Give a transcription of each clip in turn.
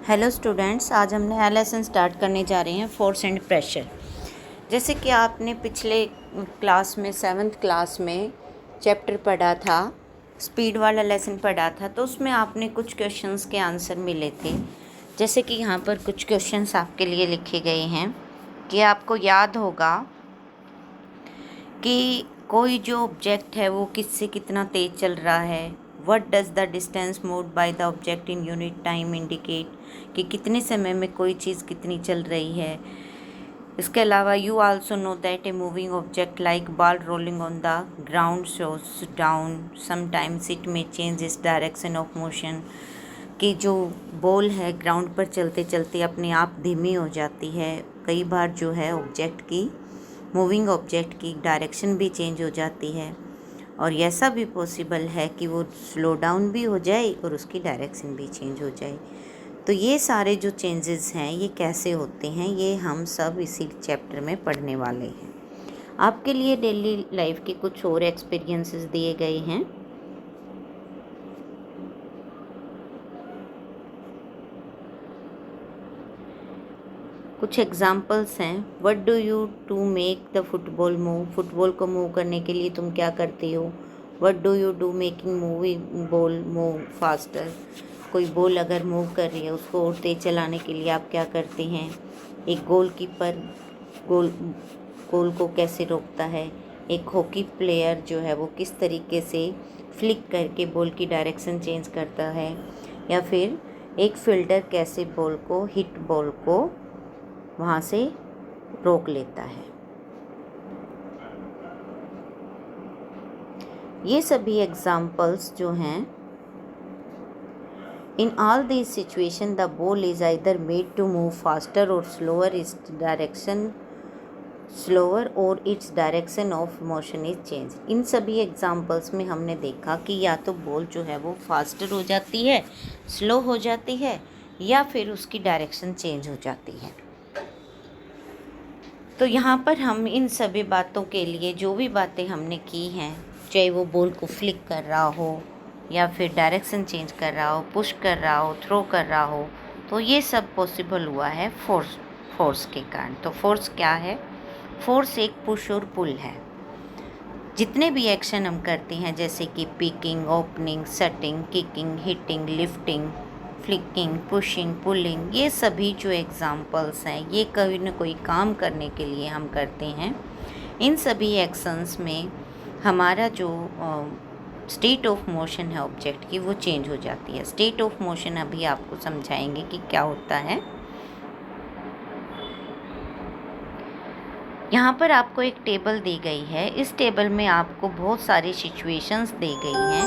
Hello students, आज हम नया लेसन स्टार्ट करने जा रहे हैं फोर्स एंड प्रेशर। जैसे कि आपने पिछले क्लास में 7th क्लास में चैप्टर पढ़ा था, स्पीड वाला लेसन पढ़ा था, तो उसमें आपने कुछ क्वेश्चंस के आंसर मिले थे। जैसे कि यहाँ पर कुछ क्वेश्चंस आपके लिए लिखे गए हैं कि आपको याद होगा कि कोई जो ऑब्जेक्ट है वो किससे कितना तेज़ चल रहा है। What does the distance moved by the object in unit time indicate, कि कितने समय में कोई चीज़ कितनी चल रही है। इसके अलावा you also know that a moving object like ball rolling on the ground शोज down sometimes it may change its direction of motion, कि जो बॉल है ग्राउंड पर चलते चलते अपने आप धीमी हो जाती है। कई बार जो है ऑब्जेक्ट की मूविंग ऑब्जेक्ट की डायरेक्शन भी चेंज हो जाती है, और ऐसा भी पॉसिबल है कि वो स्लो डाउन भी हो जाए और उसकी डायरेक्शन भी चेंज हो जाए। तो ये सारे जो चेंजेस हैं ये कैसे होते हैं, ये हम सब इसी चैप्टर में पढ़ने वाले हैं। आपके लिए डेली लाइफ के कुछ और एक्सपीरियंसेस दिए गए हैं। कुछ एग्जाम्पल्स हैं। What do you to make the football move, football को मूव करने के लिए तुम क्या करते हो। What do you do making moving ball move faster, कोई बॉल अगर मूव कर रही है उसको और तेज चलाने के लिए आप क्या करते हैं। एक गोलकीपर गोल गोल को कैसे रोकता है। एक हॉकी प्लेयर जो है वो किस तरीके से फ्लिक करके बॉल की डायरेक्शन चेंज करता है। या फिर एक फील्डर कैसे बॉल को हिट बॉल को वहाँ से रोक लेता है। ये सभी एग्जाम्पल्स जो हैं, in all these situation the ball is either made to move faster और slower its direction of motion is change. इन सभी एग्जाम्पल्स में हमने देखा कि या तो बॉल जो है वो फास्टर हो जाती है, स्लो हो जाती है, या फिर उसकी डायरेक्शन चेंज हो जाती है। तो यहाँ पर हम इन सभी बातों के लिए जो भी बातें हमने की हैं, चाहे वो बॉल को फ्लिक कर रहा हो या फिर डायरेक्शन चेंज कर रहा हो, पुश कर रहा हो, थ्रो कर रहा हो, तो ये सब पॉसिबल हुआ है फोर्स के कारण। तो फोर्स क्या है? फोर्स एक पुश और पुल है। जितने भी एक्शन हम करते हैं, जैसे कि picking, opening, setting, kicking, hitting, lifting, flicking, pushing, pulling, ये सभी जो एग्जाम्पल्स हैं ये कोई न कोई काम करने के लिए हम करते हैं। इन सभी एक्शंस में हमारा जो स्टेट ऑफ मोशन है ऑब्जेक्ट की वो चेंज हो जाती है। स्टेट ऑफ मोशन अभी आपको समझाएंगे कि क्या होता है। यहाँ पर आपको एक टेबल दी गई है। इस टेबल में आपको बहुत सारी सिचुएशंस दी गई हैं।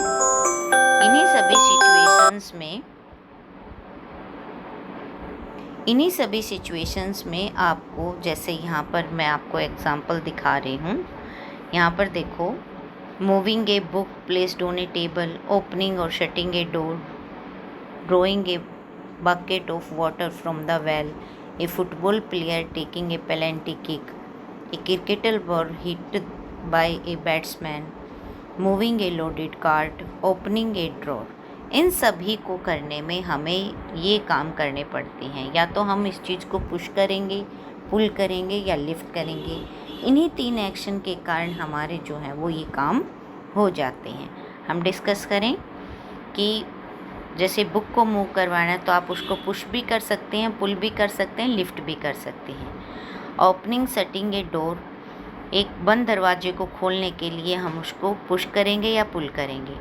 इन्हीं सभी सिचुएशंस में आपको, जैसे यहाँ पर मैं आपको एग्जांपल दिखा रही हूँ। यहाँ पर देखो, moving a book placed on a table, opening और shutting a door, drawing a bucket of water from the well, a football player taking a penalty kick, a cricketer ball hit by a batsman, moving a loaded cart, opening a drawer। इन सभी को करने में हमें ये काम करने पड़ते हैं। या तो हम इस चीज़ को पुश करेंगे, पुल करेंगे या लिफ्ट करेंगे। इन्हीं 3 एक्शन के कारण हमारे जो हैं वो ये काम हो जाते हैं। हम डिस्कस करें कि जैसे बुक को मूव करवाना है तो आप उसको पुश भी कर सकते हैं, पुल भी कर सकते हैं, लिफ्ट भी कर सकते हैं। ओपनिंग सेटिंग ए डोर, एक बंद दरवाजे को खोलने के लिए हम उसको पुश करेंगे या पुल करेंगे।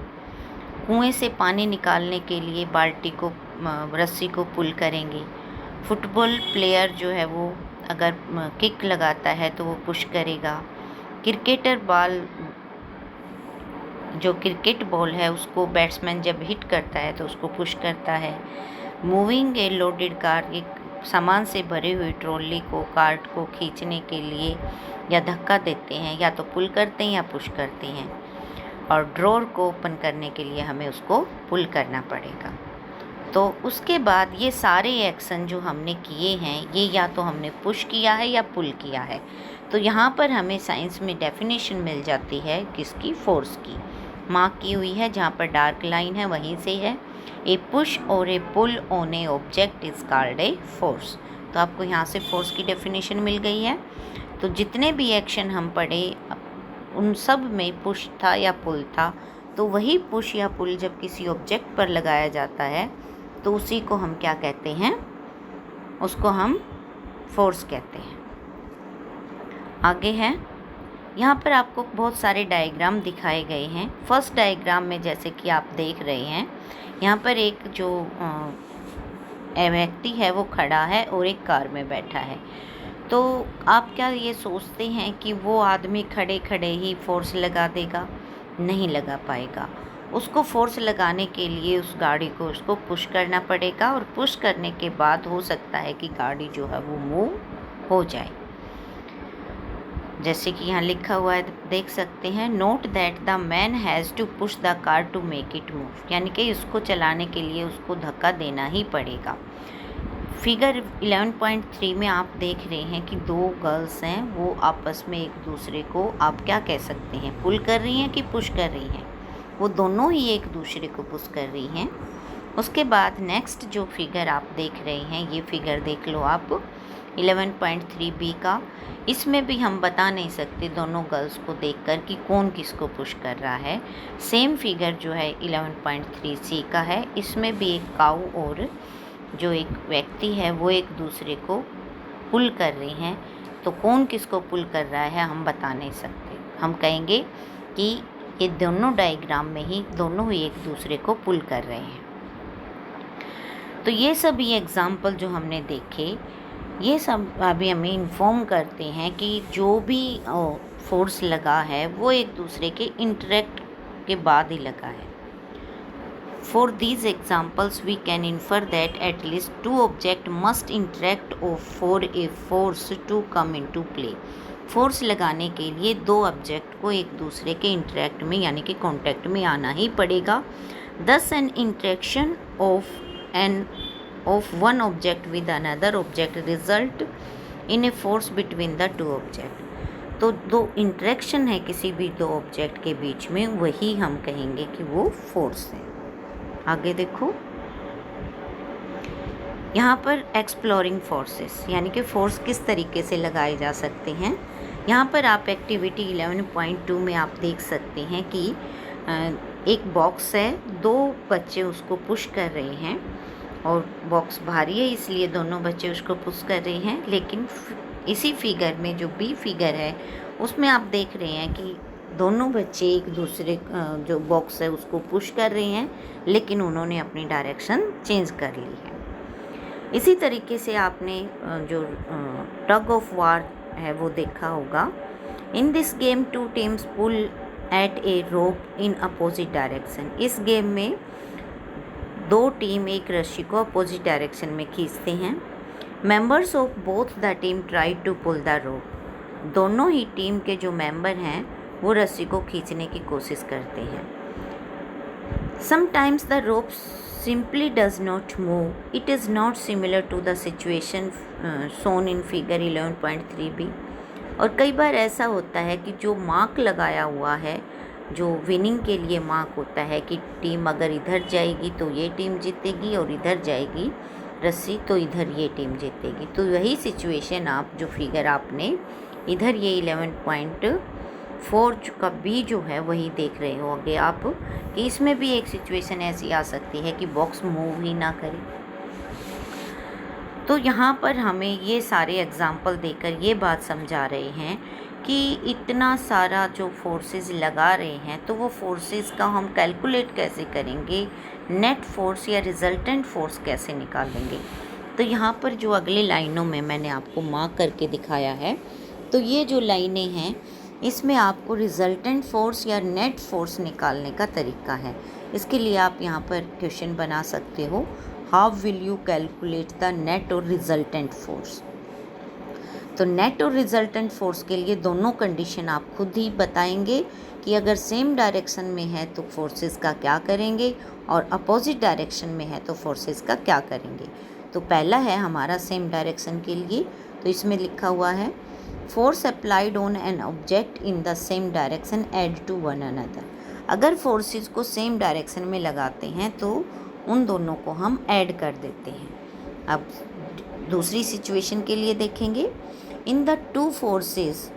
कुएं से पानी निकालने के लिए बाल्टी को, रस्सी को पुल करेंगे। फुटबॉल प्लेयर जो है वो अगर किक लगाता है तो वो पुश करेगा। क्रिकेटर बॉल, जो क्रिकेट बॉल है उसको बैट्समैन जब हिट करता है तो उसको पुश करता है। मूविंग ए लोडेड कार, एक सामान से भरे हुए ट्रॉली को, कार्ट को खींचने के लिए या धक्का देते हैं, या तो पुल करते हैं या पुश करते हैं। और ड्रॉर को ओपन करने के लिए हमें उसको पुल करना पड़ेगा। तो उसके बाद ये सारे एक्शन जो हमने किए हैं ये या तो हमने पुश किया है या पुल किया है। तो यहाँ पर हमें साइंस में डेफिनेशन मिल जाती है किसकी? फोर्स की। मार्क की हुई है, जहाँ पर डार्क लाइन है वहीं से है। ए पुश और a pull on a object is called a force. तो आपको यहाँ से फोर्स की डेफिनेशन मिल गई है। तो जितने भी एक्शन हम पढ़े उन सब में पुश था या पुल था, तो वही पुश या पुल जब किसी ऑब्जेक्ट पर लगाया जाता है तो उसी को हम क्या कहते हैं, उसको हम फोर्स कहते हैं। आगे है, यहाँ पर आपको बहुत सारे डायग्राम दिखाए गए हैं। फर्स्ट डायग्राम में जैसे कि आप देख रहे हैं, यहाँ पर एक जो व्यक्ति है वो खड़ा है और एक कार में बैठा है। तो आप क्या ये सोचते हैं कि वो आदमी खड़े खड़े ही फोर्स लगा देगा? नहीं लगा पाएगा। उसको फोर्स लगाने के लिए उस गाड़ी को उसको पुश करना पड़ेगा, और पुश करने के बाद हो सकता है कि गाड़ी जो है वो मूव हो जाए। जैसे कि यहाँ लिखा हुआ है, देख सकते हैं, note that the man has to push the car to make it move, यानी कि उसको चलाने के लिए उसको धक्का देना ही पड़ेगा। फिगर 11.3 में आप देख रहे हैं कि दो गर्ल्स हैं, वो आपस में एक दूसरे को आप क्या कह सकते हैं, पुल कर रही हैं कि पुश कर रही हैं? वो दोनों ही एक दूसरे को पुश कर रही हैं। उसके बाद नेक्स्ट जो फिगर आप देख रहे हैं, ये फिगर देख लो आप 11.3b का। इसमें भी हम बता नहीं सकते दोनों गर्ल्स को देखकर कि कौन किसको पुश कर रहा है। सेम फिगर जो है 11.3c का है, इसमें भी एक काऊ और जो एक व्यक्ति है वो एक दूसरे को पुल कर रहे हैं। तो कौन किसको पुल कर रहा है हम बता नहीं सकते। हम कहेंगे कि ये दोनों डायग्राम में ही दोनों ही एक दूसरे को पुल कर रहे हैं। तो ये सभी एग्जाम्पल जो हमने देखे, ये सब अभी हमें इन्फॉर्म करते हैं कि जो भी फोर्स लगा है वो एक दूसरे के इंटरेक्ट के बाद ही लगा है। For these examples, we can infer that at least two objects must interact for a force to come into play. Force लगाने के लिए दो ऑब्जेक्ट को एक दूसरे के इंटरेक्ट में यानी कि कांटेक्ट में आना ही पड़ेगा। Thus an interaction of one object with another object result in a force between the two objects. तो दो इंटरेक्शन है किसी भी दो ऑब्जेक्ट के बीच में, वही हम कहेंगे कि वो फोर्स है। आगे देखो, यहाँ पर एक्सप्लोरिंग फोर्सेस यानी कि फोर्स किस तरीके से लगाए जा सकते हैं। यहाँ पर आप एक्टिविटी 11.2 में आप देख सकते हैं कि एक बॉक्स है, दो बच्चे उसको पुश कर रहे हैं और बॉक्स भारी है इसलिए दोनों बच्चे उसको पुश कर रहे हैं। लेकिन इसी फिगर में जो बी फिगर है उसमें आप देख रहे हैं कि दोनों बच्चे एक दूसरे जो बॉक्स है उसको पुश कर रहे हैं, लेकिन उन्होंने अपनी डायरेक्शन चेंज कर ली है। इसी तरीके से आपने जो टग ऑफ वार है वो देखा होगा। In this game two teams pull at a rope in opposite direction. इस गेम में दो टीम एक रस्सी को अपोजिट डायरेक्शन में खींचते हैं। Members of both the team try to pull the rope. दोनों ही टीम के जो मेंबर हैं वो रस्सी को खींचने की कोशिश करते हैं। Sometimes the rope simply does not move. It is not similar to the situation shown in figure 11.3b. और कई बार ऐसा होता है कि जो मार्क लगाया हुआ है, जो विनिंग के लिए मार्क होता है कि टीम अगर इधर जाएगी तो ये टीम जीतेगी और इधर जाएगी रस्सी तो इधर ये टीम जीतेगी। तो वही सिचुएशन आप जो फिगर आपने इधर ये 11.4 का बी जो है वही देख रहे होंगे आप कि इसमें भी एक सिचुएशन ऐसी आ सकती है कि बॉक्स मूव ही ना करे। तो यहाँ पर हमें ये सारे एग्जाम्पल देकर ये बात समझा रहे हैं कि इतना सारा जो फोर्सेस लगा रहे हैं तो वो फोर्सेस का हम कैलकुलेट कैसे करेंगे, नेट फोर्स या रिजल्टेंट फोर्स कैसे निकालेंगे। तो यहाँ पर जो अगली लाइनों में मैंने आपको मार्क करके दिखाया है, तो ये जो लाइनें हैं इसमें आपको रिजल्टेंट फोर्स या नेट फोर्स निकालने का तरीका है। इसके लिए आप यहाँ पर क्वेश्चन बना सकते हो, how will you calculate the net और रिजल्टेंट फोर्स। तो नेट और रिजल्टेंट फोर्स के लिए दोनों कंडीशन आप खुद ही बताएंगे कि अगर सेम डायरेक्शन में है तो फोर्सेस का क्या करेंगे और अपोजिट डायरेक्शन में है तो फोर्सेस का क्या करेंगे। तो पहला है हमारा सेम डायरेक्शन के लिए, तो इसमें लिखा हुआ है force applied on an object in the same direction add to one another. अगर फोर्सेस को सेम डायरेक्शन में लगाते हैं तो उन दोनों को हम ऐड कर देते हैं। अब दूसरी सिचुएशन के लिए देखेंगे। In the two forces,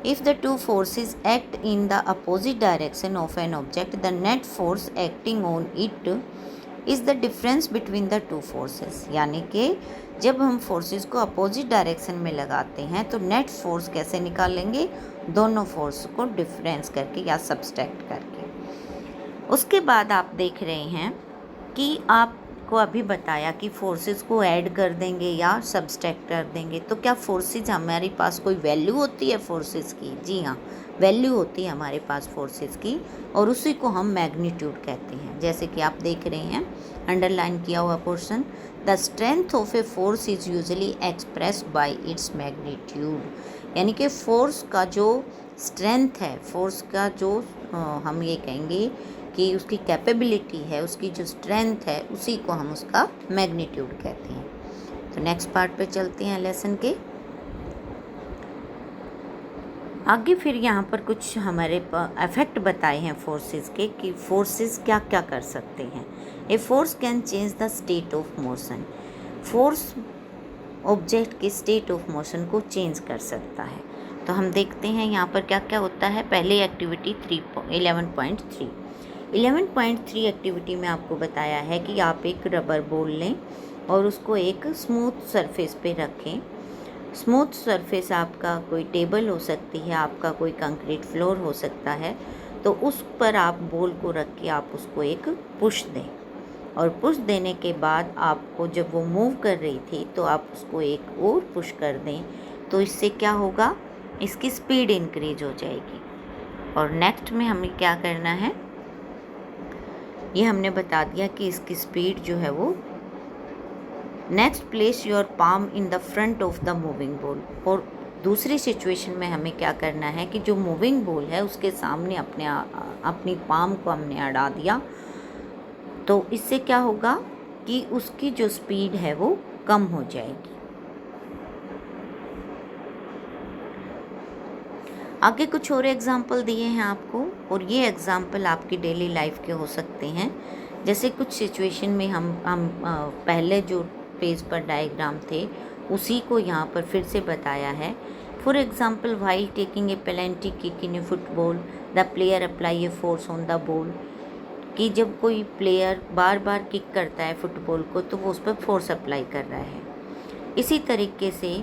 if the two forces act in the opposite direction of an object, the net force acting on it is the difference between the two forces। यानी कि जब हम फोर्सेस को opposite direction में लगाते हैं तो net force कैसे निकालेंगे, दोनों फोर्स को डिफरेंस करके या सब्सट्रैक्ट करके। उसके बाद आप देख रहे हैं कि आपको अभी बताया कि फोर्सेस को ऐड कर देंगे या सब्सट्रैक्ट कर देंगे, तो क्या फोर्सेस हमारे पास कोई वैल्यू होती है फोर्सेस की? जी हाँ, वैल्यू होती है हमारे पास फोर्सेस की, और उसी को हम मैग्नीट्यूड कहते हैं। जैसे कि आप देख रहे हैं अंडरलाइन किया हुआ portion, the strength of a force is usually expressed by its magnitude. यानी कि फोर्स का जो स्ट्रेंथ है, फोर्स का जो हम ये कहेंगे कि उसकी कैपेबिलिटी है, उसकी जो स्ट्रेंथ है, उसी को हम उसका मैग्नीट्यूड कहते हैं। तो नेक्स्ट पार्ट पे चलते हैं लेसन के आगे। फिर यहाँ पर कुछ हमारे इफेक्ट बताए हैं फोर्सेस के कि फोर्सेस क्या क्या कर सकते हैं। A force can change the state of motion. Force object के स्टेट ऑफ मोशन को चेंज कर सकता है। तो हम देखते हैं यहाँ पर क्या क्या होता है। पहले एक्टिविटी 11.3 एक्टिविटी में आपको बताया है कि आप एक रबर बॉल लें और उसको एक स्मूथ सरफेस पे रखें। स्मूथ सरफेस आपका कोई टेबल हो सकती है, आपका कोई कंक्रीट फ्लोर हो सकता है। तो उस पर आप बॉल को रख के आप उसको एक पुश दें, और पुश देने के बाद आपको जब वो मूव कर रही थी तो आप उसको एक और पुश कर दें। तो इससे क्या होगा, इसकी स्पीड इंक्रीज हो जाएगी। और नेक्स्ट में हमें क्या करना है, ये हमने बता दिया कि इसकी स्पीड जो है वो। Next, place your palm in the front of the moving ball. और दूसरी सिचुएशन में हमें क्या करना है कि जो मूविंग बॉल है उसके सामने अपनी पाम को हमने अड़ा दिया। तो इससे क्या होगा कि उसकी जो स्पीड है वो कम हो जाएगी। आगे कुछ और एग्जाम्पल दिए हैं आपको, और ये एग्जाम्पल आपकी डेली लाइफ के हो सकते हैं। जैसे कुछ सिचुएशन में हम पहले जो पेज पर डायग्राम थे उसी को यहाँ पर फिर से बताया है। For example, while taking a penalty kick in A football, the player apply A force on the ball. कि जब कोई प्लेयर बार बार किक करता है फुटबॉल को तो वो उस पर फोर्स अप्लाई कर रहा है। इसी तरीके से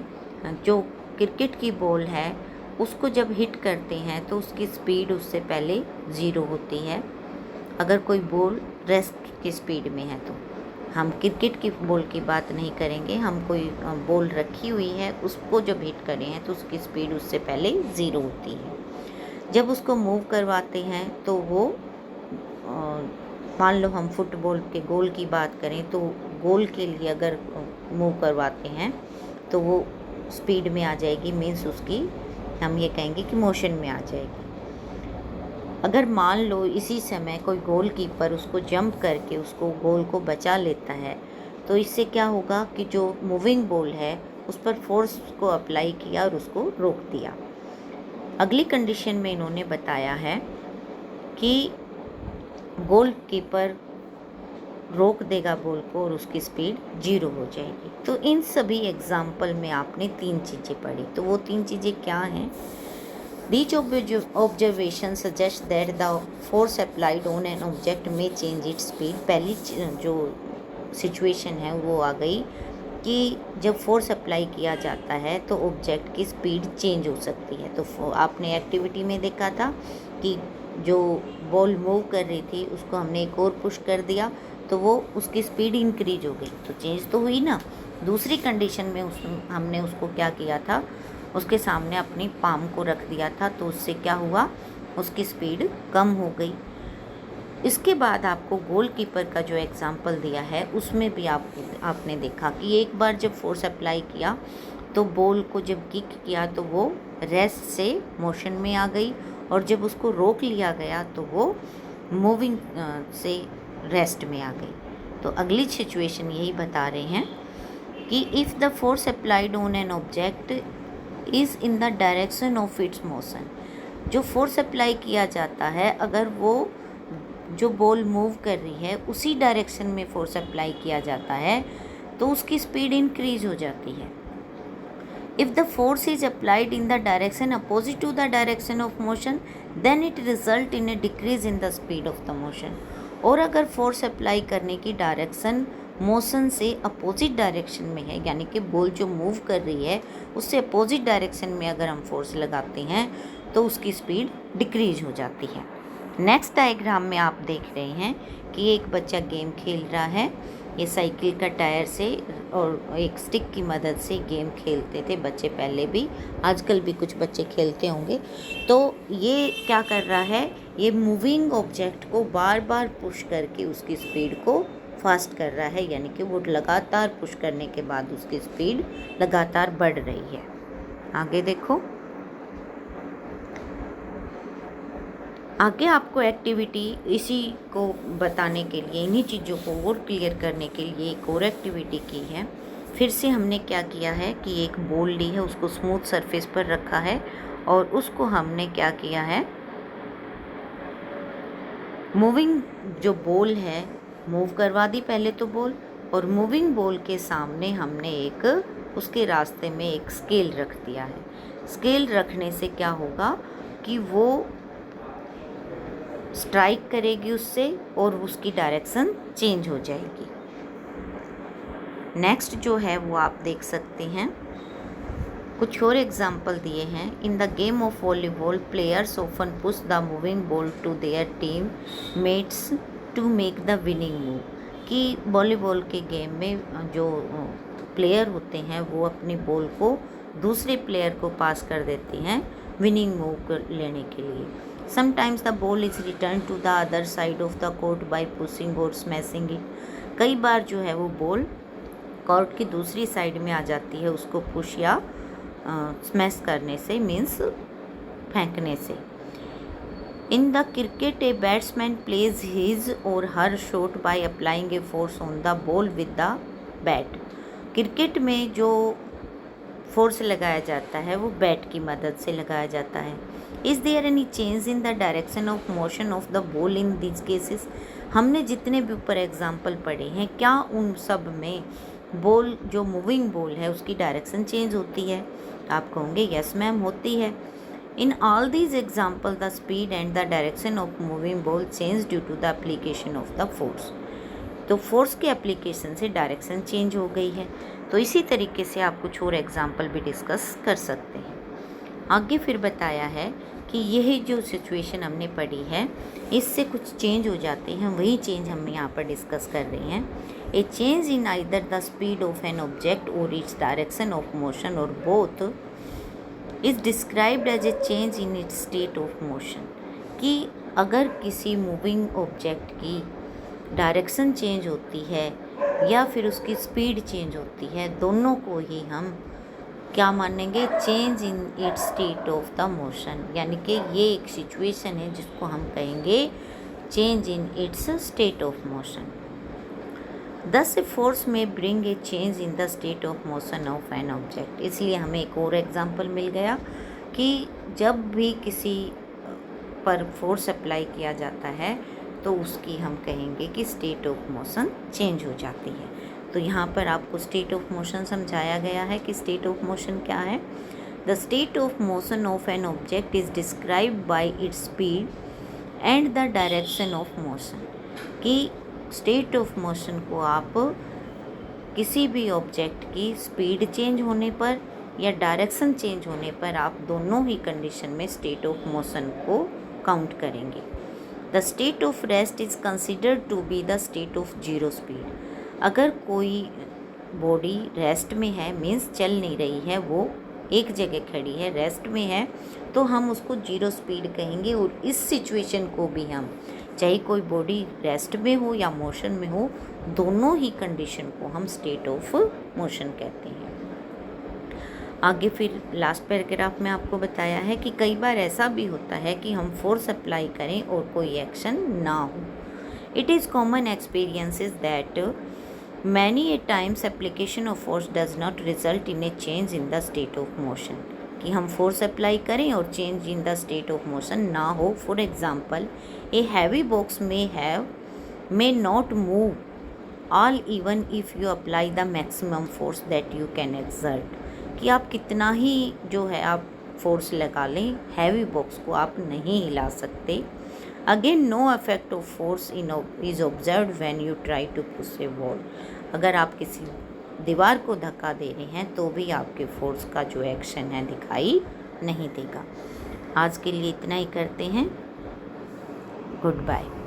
जो क्रिकेट की बॉल है उसको जब हिट करते हैं तो उसकी स्पीड उससे पहले 0 होती है। अगर कोई बॉल रेस्ट की स्पीड में है तो हम क्रिकेट की बॉल की बात नहीं करेंगे, हम कोई बॉल रखी हुई है उसको जब हिट करें हैं तो उसकी स्पीड उससे पहले 0 होती है। जब उसको मूव करवाते हैं तो वो मान लो हम फुटबॉल के गोल की बात करें तो गोल के लिए अगर मूव करवाते हैं तो वो स्पीड में आ जाएगी, मीन्स उसकी हम ये कहेंगे कि मोशन में आ जाएगी। अगर मान लो इसी समय कोई गोल कीपर उसको जंप करके उसको गोल को बचा लेता है तो इससे क्या होगा कि जो मूविंग बॉल है उस पर फोर्स को अप्लाई किया और उसको रोक दिया। अगली कंडीशन में इन्होंने बताया है कि गोल कीपर रोक देगा बॉल को और उसकी स्पीड 0 हो जाएगी। तो इन सभी एग्जाम्पल में आपने 3 चीज़ें पढ़ी, तो वो 3 चीज़ें क्या हैं? These observations suggest that the force applied on an object may change its speed। पहली जो सिचुएशन है वो आ गई कि जब फोर्स अप्लाई किया जाता है तो ऑब्जेक्ट की स्पीड चेंज हो सकती है। तो आपने एक्टिविटी में देखा था कि जो बॉल मूव कर रही थी उसको हमने एक और पुश कर दिया तो वो उसकी स्पीड इंक्रीज हो गई, तो चेंज तो हुई ना। दूसरी कंडीशन में हमने उसको क्या किया था, उसके सामने अपनी पाम को रख दिया था तो उससे क्या हुआ, उसकी स्पीड कम हो गई। इसके बाद आपको गोलकीपर का जो एग्जाम्पल दिया है उसमें भी आपने देखा कि एक बार जब फोर्स अप्लाई किया तो बॉल को जब किक किया तो वो रेस्ट से मोशन में आ गई, और जब उसको रोक लिया गया तो वो मूविंग से रेस्ट में आ गई। तो अगली सिचुएशन यही बता रहे हैं कि if the force applied on an object is in the direction of its motion. जो फोर्स अप्लाई किया जाता है अगर वो जो बॉल मूव कर रही है उसी डायरेक्शन में फोर्स अप्लाई किया जाता है तो उसकी स्पीड इंक्रीज हो जाती है। If the force is applied in the direction opposite to the direction of motion then it result in a decrease in the speed of the motion. और अगर फोर्स अप्लाई करने की डायरेक्शन मोशन से opposite direction में है, यानी कि ball जो मूव कर रही है उससे अपोजिट डायरेक्शन में अगर हम फोर्स लगाते हैं तो उसकी स्पीड डिक्रीज हो जाती है। नेक्स्ट डायग्राम में आप देख रहे हैं कि एक बच्चा गेम खेल रहा है। ये साइकिल का टायर से और एक स्टिक की मदद से गेम खेलते थे बच्चे पहले भी, आजकल भी कुछ बच्चे खेलते होंगे। तो ये क्या कर रहा है, ये मूविंग ऑब्जेक्ट को बार बार पुश करके उसकी स्पीड को फास्ट कर रहा है, यानी कि वो लगातार पुश करने के बाद उसकी स्पीड लगातार बढ़ रही है। आगे देखो, आगे आपको एक्टिविटी इसी को बताने के लिए, इन्हीं चीज़ों को और क्लियर करने के लिए एक और एक्टिविटी की है। फिर से हमने क्या किया है कि एक बॉल ली है, उसको स्मूथ सरफेस पर रखा है और उसको हमने क्या किया है, मूविंग जो बॉल है मूव करवा दी पहले तो बॉल, और मूविंग बॉल के सामने हमने एक उसके रास्ते में एक स्केल रख दिया है। स्केल रखने से क्या होगा कि वो स्ट्राइक करेगी उससे और उसकी डायरेक्शन चेंज हो जाएगी। नेक्स्ट जो है वो आप देख सकते हैं, कुछ और एग्जाम्पल दिए हैं। In the game of volleyball players often push the moving ball to their team mates to make the winning move. कि वॉलीबॉल के गेम में जो प्लेयर होते हैं वो अपनी बॉल को दूसरे प्लेयर को पास कर देते हैं विनिंग मूव लेने के लिए। Sometimes the ball is return to the other side of the court by pushing और स्मैशिंग इट। कई बार जो है वो बॉल कोर्ट की दूसरी साइड में आ जाती है उसको पुश या स्मैश करने से, मीन्स फेंकने से। In the cricket a batsman plays his और her shot by applying a force on the ball with the bat. Cricket में जो फोर्स लगाया जाता है वो बैट की मदद से लगाया जाता है। Is there any change in the direction of motion of the ball in this cases. हमने जितने भी ऊपर एग्जाम्पल पढ़े हैं, क्या उन सब में बॉल जो मूविंग बॉल है उसकी डायरेक्शन चेंज होती है? आप कहोगे यस मैम होती है। In all these example the speed and the direction of moving ball change due to the application of the force. तो फोर्स के एप्लीकेशन से डायरेक्शन चेंज हो गई है। तो इसी तरीके से आप कुछ और एग्जाम्पल भी डिस्कस कर सकते हैं। आगे फिर बताया है कि यही जो सिचुएशन हमने पढ़ी है इससे कुछ चेंज हो जाते हैं, वही चेंज हम यहाँ पर डिस्कस कर रहे हैं। A change in either the speed of an object और इट्स डायरेक्शन ऑफ मोशन और both is described as a change in its state of motion. कि अगर किसी मूविंग ऑब्जेक्ट की डायरेक्शन चेंज होती है या फिर उसकी स्पीड चेंज होती है, दोनों को ही हम क्या मानेंगे, change in its state of the motion. यानी कि ये एक सिचुएशन है जिसको हम कहेंगे change in its state of motion. दस ए फोर्स में bring a change in the state of motion of an object. इसलिए हमें एक और एग्जांपल मिल गया कि जब भी किसी पर फोर्स अप्लाई किया जाता है तो उसकी हम कहेंगे कि स्टेट ऑफ मोशन चेंज हो जाती है। तो यहाँ पर आपको स्टेट ऑफ मोशन समझाया गया है कि स्टेट ऑफ मोशन क्या है। The state of motion of an object is described bye its speed and the direction of motion. कि स्टेट ऑफ मोशन को आप किसी भी ऑब्जेक्ट की स्पीड चेंज होने पर या डायरेक्शन चेंज होने पर आप दोनों ही कंडीशन में स्टेट ऑफ मोशन को काउंट करेंगे। The state of rest is considered to be the state of zero speed. अगर कोई बॉडी रेस्ट में है, मीन्स चल नहीं रही है, वो एक जगह खड़ी है, रेस्ट में है, तो हम उसको जीरो स्पीड कहेंगे। और इस सिचुएशन को भी हम, चाहे कोई बॉडी रेस्ट में हो या मोशन में हो, दोनों ही कंडीशन को हम स्टेट ऑफ मोशन कहते हैं। आगे फिर लास्ट पैराग्राफ में आपको बताया है कि कई बार ऐसा भी होता है कि हम फोर्स अप्लाई करें और कोई एक्शन ना हो। It is common experiences that many a times application of force does not result in A change in the state of motion. कि हम फोर्स अप्लाई करें और change in the state of motion ना हो। For example, a heavy box may not move all even if you apply the maximum force that you can exert, कि आप कितना ही जो है आप फोर्स लगा लें, हैवी बॉक्स को आप नहीं हिला सकते। Again, no effect of force is observe when you try to push a wall. अगर आप किसी दीवार को धक्का दे रहे हैं तो भी आपके फोर्स का जो एक्शन है दिखाई नहीं देगा। आज के लिए इतना ही करते हैं। Good bye.